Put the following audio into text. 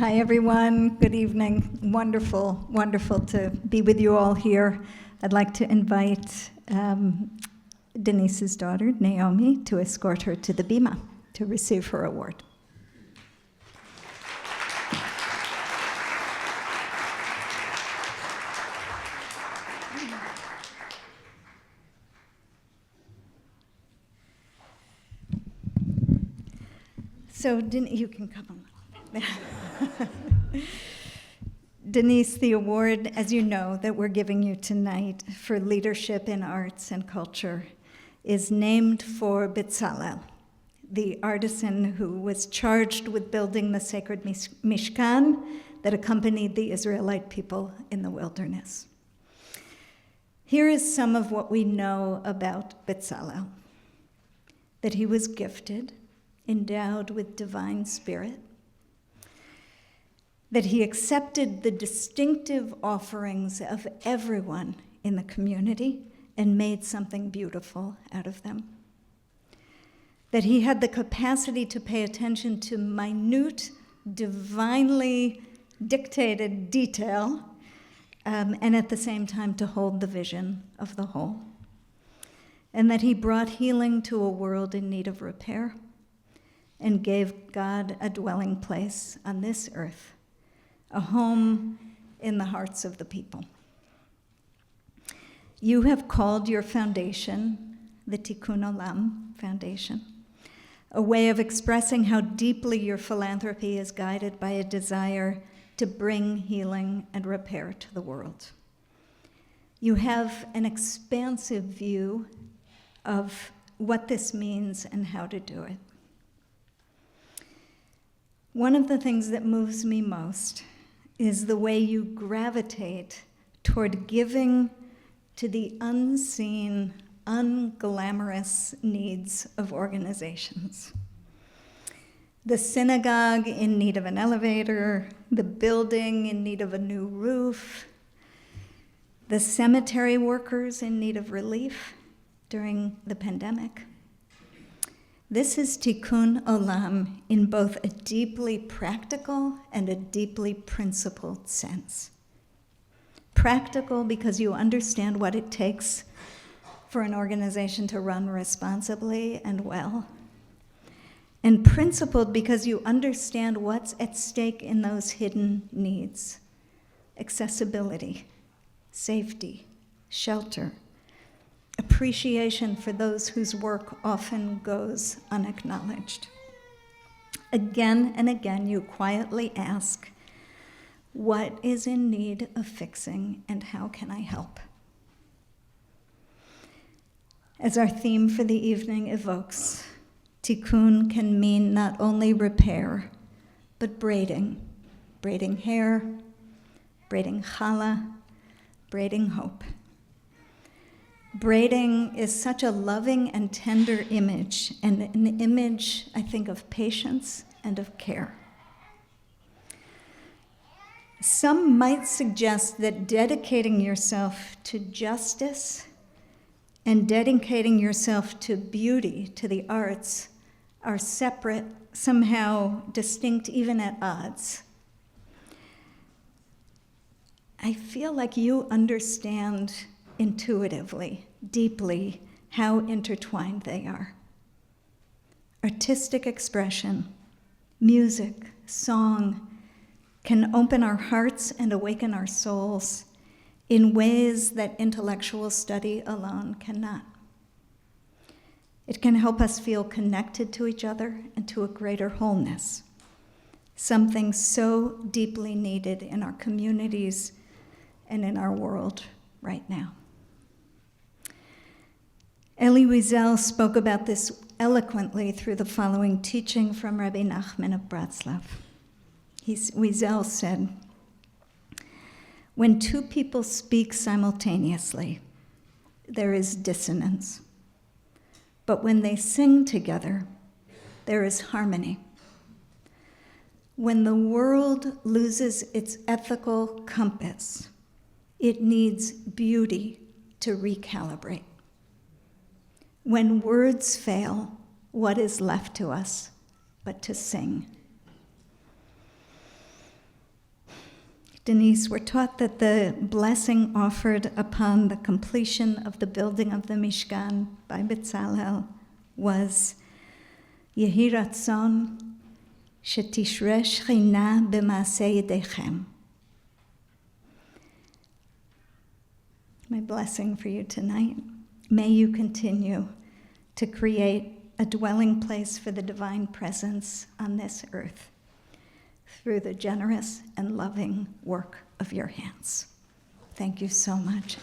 Hi, everyone. Good evening. Wonderful, wonderful to be with you all here. I'd like to invite Denise's daughter, Naomi, to escort her to the bima to receive her award. So, you can come on. Denise, the award, as you know, that we're giving you tonight for leadership in arts and culture is named for Betzalel, the artisan who was charged with building the sacred Mishkan that accompanied the Israelite people in the wilderness. Here is some of what we know about Betzalel: that he was gifted, endowed with divine spirit, that he accepted the distinctive offerings of everyone in the community and made something beautiful out of them, that he had the capacity to pay attention to minute, divinely dictated detail, and at the same time to hold the vision of the whole, and that he brought healing to a world in need of repair and gave God a dwelling place on this earth, a home in the hearts of the people. You have called your foundation the Tikkun Olam Foundation, a way of expressing how deeply your philanthropy is guided by a desire to bring healing and repair to the world. You have an expansive view of what this means and how to do it. One of the things that moves me most is the way you gravitate toward giving to the unseen, unglamorous needs of organizations. The synagogue in need of an elevator, the building in need of a new roof, the cemetery workers in need of relief during the pandemic. This is Tikkun Olam in both a deeply practical and a deeply principled sense. Practical because you understand what it takes for an organization to run responsibly and well. And principled because you understand what's at stake in those hidden needs: accessibility, safety, shelter, appreciation for those whose work often goes unacknowledged. Again and again, you quietly ask, what is in need of fixing and how can I help? As our theme for the evening evokes, tikkun can mean not only repair, but braiding hair, braiding challah, braiding hope. Braiding is such a loving and tender image, and an image, I think, of patience and of care. Some might suggest that dedicating yourself to justice and dedicating yourself to beauty, to the arts, are separate, somehow distinct, even at odds. I feel like you understand intuitively, deeply, how intertwined they are. Artistic expression, music, song can open our hearts and awaken our souls in ways that intellectual study alone cannot. It can help us feel connected to each other and to a greater wholeness, something so deeply needed in our communities and in our world right now. Elie Wiesel spoke about this eloquently through the following teaching from Rabbi Nachman of Bratslav. Wiesel said, when two people speak simultaneously, there is dissonance. But when they sing together, there is harmony. When the world loses its ethical compass, it needs beauty to recalibrate. When words fail, what is left to us but to sing? Denise, we're taught that the blessing offered upon the completion of the building of the Mishkan by Betzalel was Yehi Ratzon Shetishre Shechina b'maaseh yedechem. My blessing for you tonight. May you continue to create a dwelling place for the divine presence on this earth through the generous and loving work of your hands. Thank you so much.